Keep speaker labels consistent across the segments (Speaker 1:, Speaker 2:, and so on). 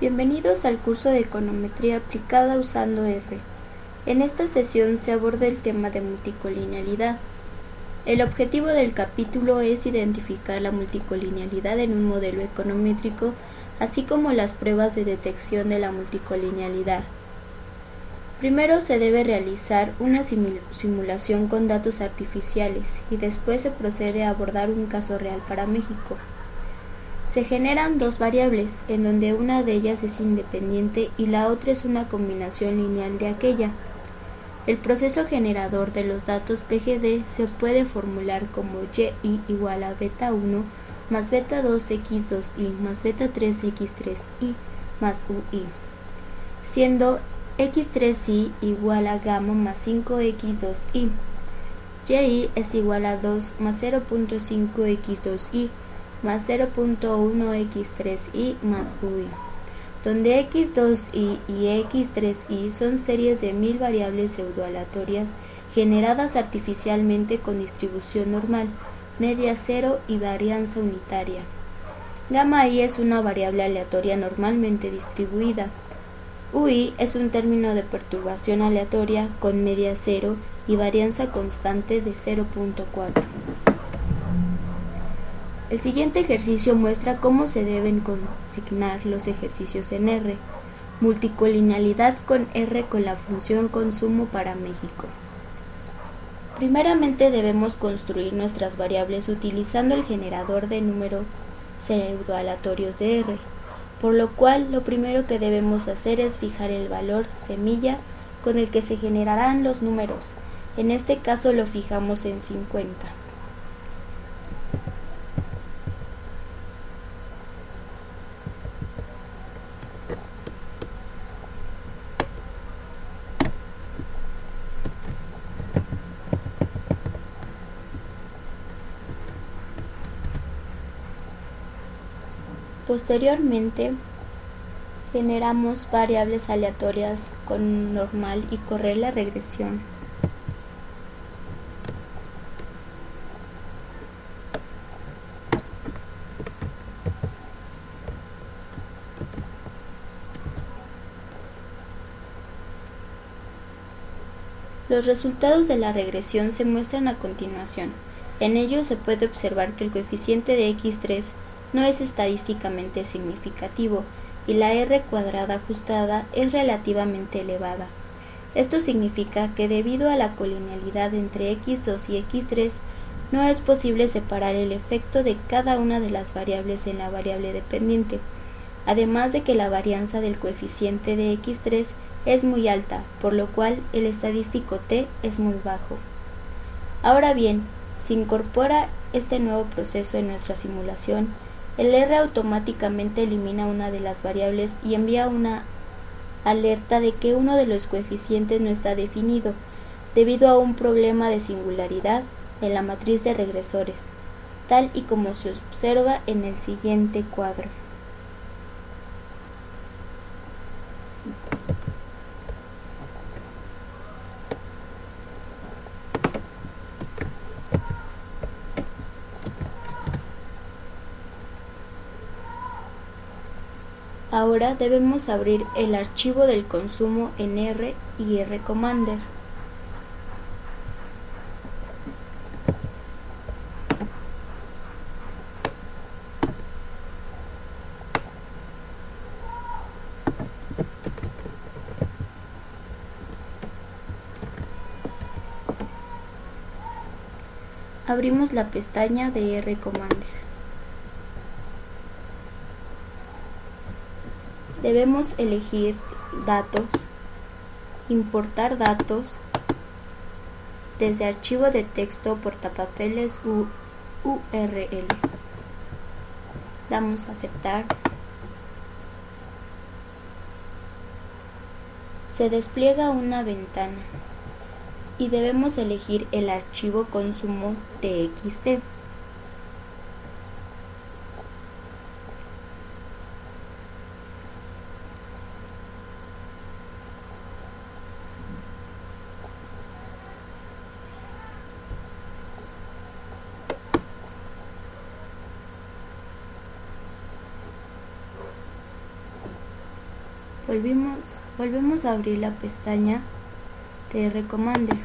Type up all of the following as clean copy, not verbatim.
Speaker 1: Bienvenidos al curso de Econometría aplicada usando R. En esta sesión se aborda el tema de multicolinealidad. El objetivo del capítulo es identificar la multicolinealidad en un modelo econométrico, así como las pruebas de detección de la multicolinealidad. Primero se debe realizar una simulación con datos artificiales y después se procede a abordar un caso real para México. Se generan dos variables, en donde una de ellas es independiente y la otra es una combinación lineal de aquella. El proceso generador de los datos PGD se puede formular como y igual a beta 1 más beta 2 x2i más beta 3 x3i más ui, siendo x3i igual a gamma más 5 x2i. Y es igual a 2 más 0.5 x2i más 0.1 x3i más ui, donde x2i y x3i son series de 1000 variables pseudoaleatorias generadas artificialmente con distribución normal, media cero y varianza unitaria. Gamma i es una variable aleatoria normalmente distribuida. Ui es un término de perturbación aleatoria con media cero y varianza constante de 0.4. El siguiente ejercicio muestra cómo se deben consignar los ejercicios en R. Multicolinealidad con R con la función consumo para México. Primeramente debemos construir nuestras variables utilizando el generador de números pseudoaleatorios de R, por lo cual lo primero que debemos hacer es fijar el valor semilla con el que se generarán los números. En este caso lo fijamos en 50. Posteriormente, generamos variables aleatorias con normal y correr la regresión. Los resultados de la regresión se muestran a continuación. En ellos se puede observar que el coeficiente de x3 no es estadísticamente significativo y la r cuadrada ajustada es relativamente elevada. Esto significa que debido a la colinealidad entre x2 y x3, no es posible separar el efecto de cada una de las variables en la variable dependiente, además de que la varianza del coeficiente de x3 es muy alta, por lo cual el estadístico t es muy bajo. Ahora bien, si incorpora este nuevo proceso en nuestra simulación, el R automáticamente elimina una de las variables y envía una alerta de que uno de los coeficientes no está definido, debido a un problema de singularidad en la matriz de regresores, tal y como se observa en el siguiente cuadro. Ahora debemos abrir el archivo del consumo en R y RCommander. Abrimos la pestaña de RCommander. Debemos elegir datos, importar datos, desde archivo de texto portapapeles URL. Damos a aceptar. Se despliega una ventana y debemos elegir el archivo consumo txt. Volvemos a abrir la pestaña TR Commander.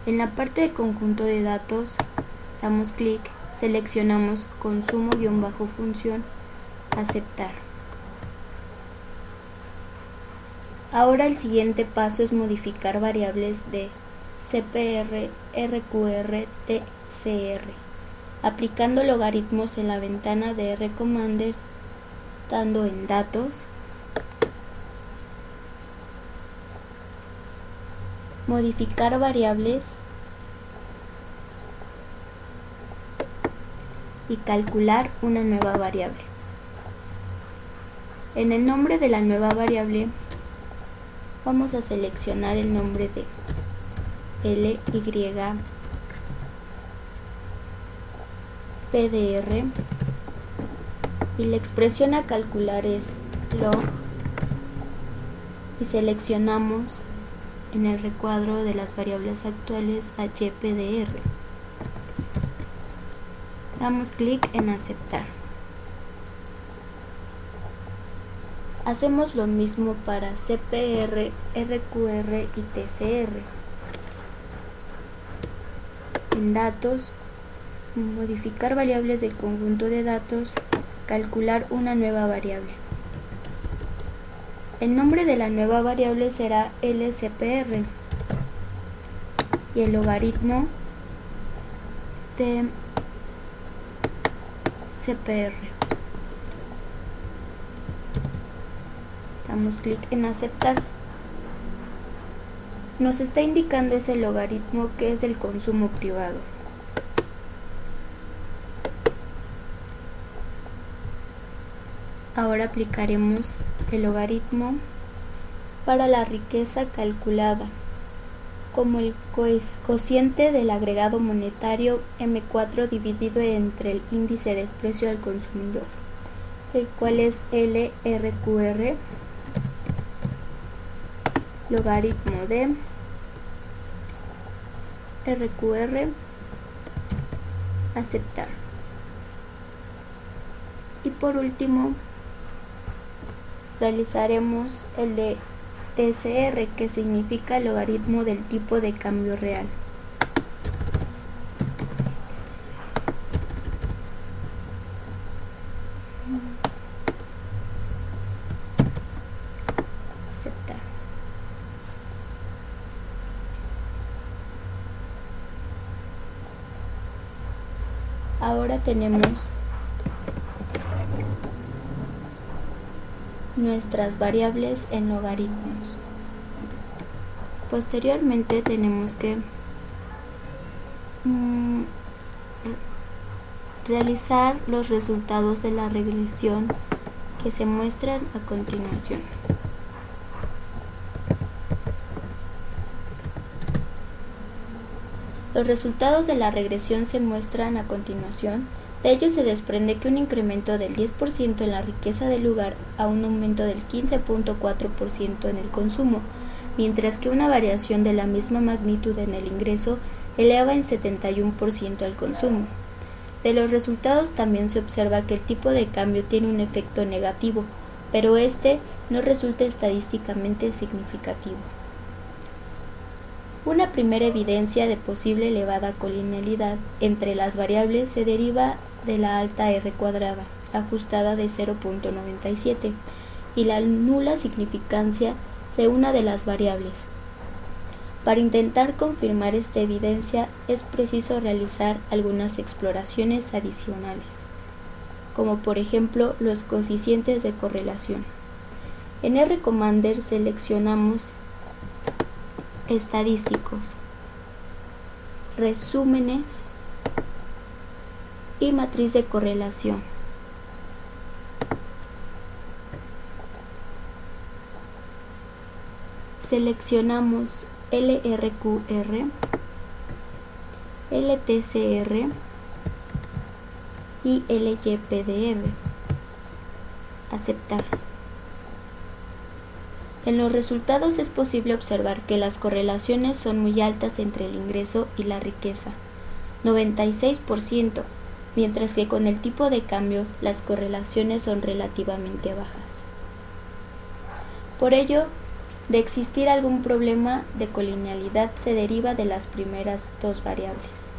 Speaker 1: En la parte de conjunto de datos damos clic, seleccionamos consumo-función, aceptar. Ahora el siguiente paso es modificar variables de CPR, RQR, TCR, aplicando logaritmos en la ventana de RCommander, dando en datos, modificar variables y calcular una nueva variable. En el nombre de la nueva variable vamos a seleccionar el nombre de LYPDR y la expresión a calcular es log y seleccionamos en el recuadro de las variables actuales a YPDR. Damos clic en aceptar. Hacemos lo mismo para CPR, RQR y TCR. En datos, modificar variables del conjunto de datos, calcular una nueva variable. El nombre de la nueva variable será LCPR y el logaritmo de CPR. Damos clic en aceptar. Nos está indicando ese logaritmo que es del consumo privado. Ahora aplicaremos el logaritmo para la riqueza calculada, como el cociente del agregado monetario M4 dividido entre el índice del precio al consumidor, el cual es LRQR, logaritmo de RQR, aceptar. Y por último realizaremos el de TCR, que significa logaritmo del tipo de cambio real. Aceptar. Ahora tenemos nuestras variables en logaritmos. Posteriormente tenemos que realizar los resultados de la regresión que se muestran a continuación. Los resultados de la regresión se muestran a continuación. De ello se desprende que un incremento del 10% en la riqueza del lugar a un aumento del 15.4% en el consumo, mientras que una variación de la misma magnitud en el ingreso eleva en 71% al consumo. De los resultados también se observa que el tipo de cambio tiene un efecto negativo, pero este no resulta estadísticamente significativo. Una primera evidencia de posible elevada colinealidad entre las variables se deriva de la alta R cuadrada, ajustada de 0.97, y la nula significancia de una de las variables. Para intentar confirmar esta evidencia es preciso realizar algunas exploraciones adicionales, como por ejemplo los coeficientes de correlación. En RCommander seleccionamos estadísticos, resúmenes y matriz de correlación. Seleccionamos LRQR, LTCR y LYPDR. Aceptar. En los resultados es posible observar que las correlaciones son muy altas entre el ingreso y la riqueza, 96%, mientras que con el tipo de cambio las correlaciones son relativamente bajas. Por ello, de existir algún problema de colinealidad se deriva de las primeras dos variables.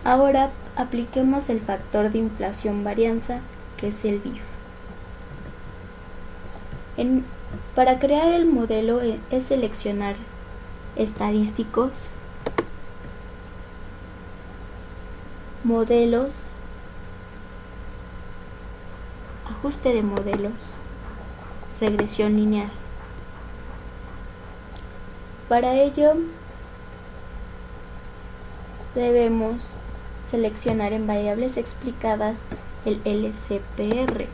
Speaker 1: Ahora apliquemos el factor de inflación-varianza, que es el BIF. Para crear el modelo es seleccionar estadísticos, modelos, ajuste de modelos, regresión lineal. Para ello debemos seleccionar en variables explicadas el LCPR,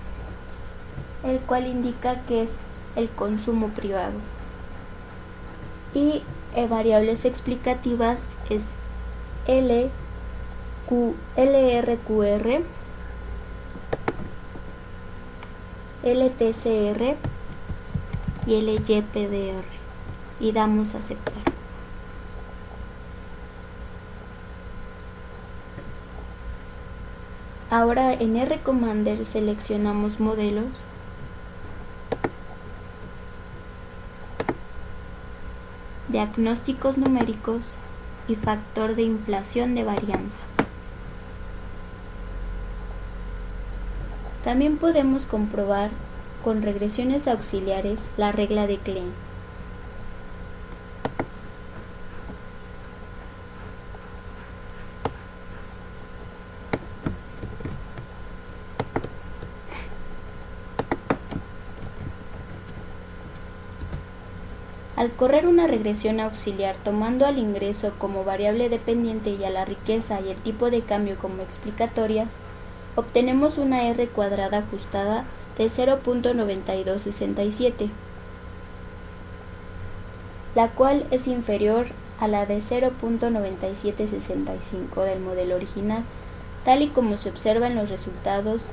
Speaker 1: el cual indica que es el consumo privado, y variables explicativas es LRQR, LTCR y LYPDR, y damos a aceptar. Ahora en RCommander seleccionamos modelos, diagnósticos numéricos y factor de inflación de varianza. También podemos comprobar con regresiones auxiliares la regla de Klein. Al correr una regresión auxiliar tomando al ingreso como variable dependiente y a la riqueza y el tipo de cambio como explicatorias, obtenemos una R cuadrada ajustada de 0.9267, la cual es inferior a la de 0.9765 del modelo original, tal y como se observa en los resultados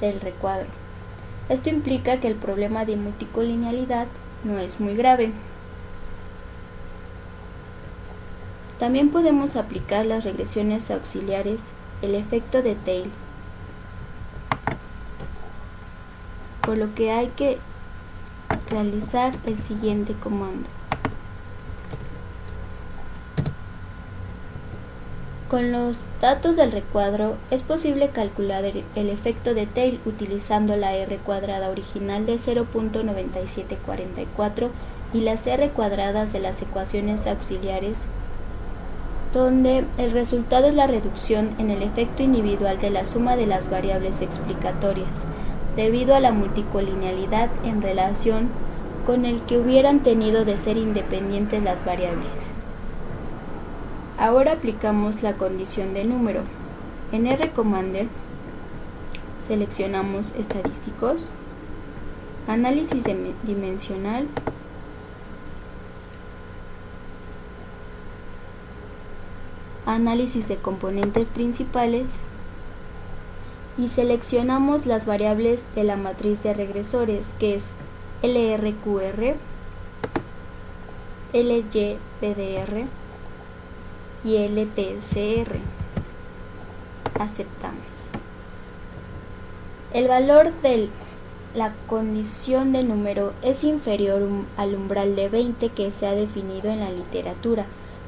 Speaker 1: del recuadro. Esto implica que el problema de multicolinealidad no es muy grave. También podemos aplicar las regresiones auxiliares, el efecto de Tail, por lo que hay que realizar el siguiente comando. Con los datos del recuadro es posible calcular el efecto de Tail utilizando la R cuadrada original de 0.9744 y las R cuadradas de las ecuaciones auxiliares, donde el resultado es la reducción en el efecto individual de la suma de las variables explicatorias, debido a la multicolinealidad en relación con el que hubieran tenido de ser independientes las variables. Ahora aplicamos la condición de número. En RCommander seleccionamos estadísticos, análisis dimensional, análisis de componentes principales y seleccionamos las variables de la matriz de regresores, que es LRQR, LYPDR y LTCR. Aceptamos. El valor de la condición de número es inferior al umbral de 20 que se ha definido en la literatura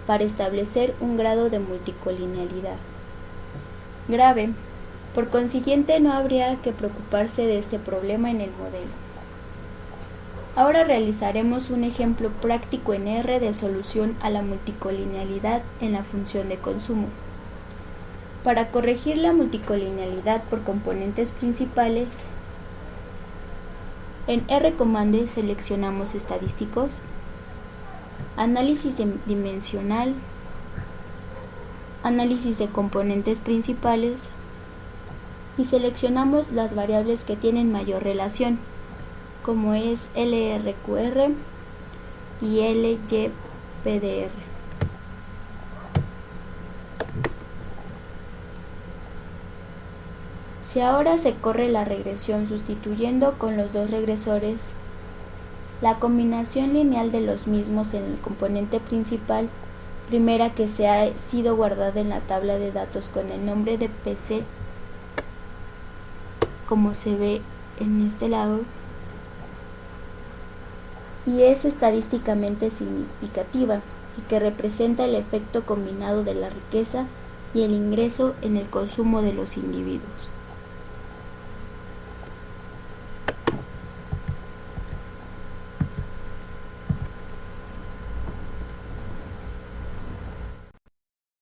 Speaker 1: para establecer un grado de multicolinealidad grave. Por consiguiente, no habría que preocuparse de este problema en el modelo. Ahora realizaremos un ejemplo práctico en R de solución a la multicolinealidad en la función de consumo. Para corregir la multicolinealidad por componentes principales, en RCommander seleccionamos estadísticos, análisis dimensional, análisis de componentes principales y seleccionamos las variables que tienen mayor relación, como es LRQR y LYPDR. Si ahora se corre la regresión sustituyendo con los dos regresores la combinación lineal de los mismos en el componente principal, primera que se ha sido guardada en la tabla de datos con el nombre de PC, como se ve en este lado, y es estadísticamente significativa y que representa el efecto combinado de la riqueza y el ingreso en el consumo de los individuos.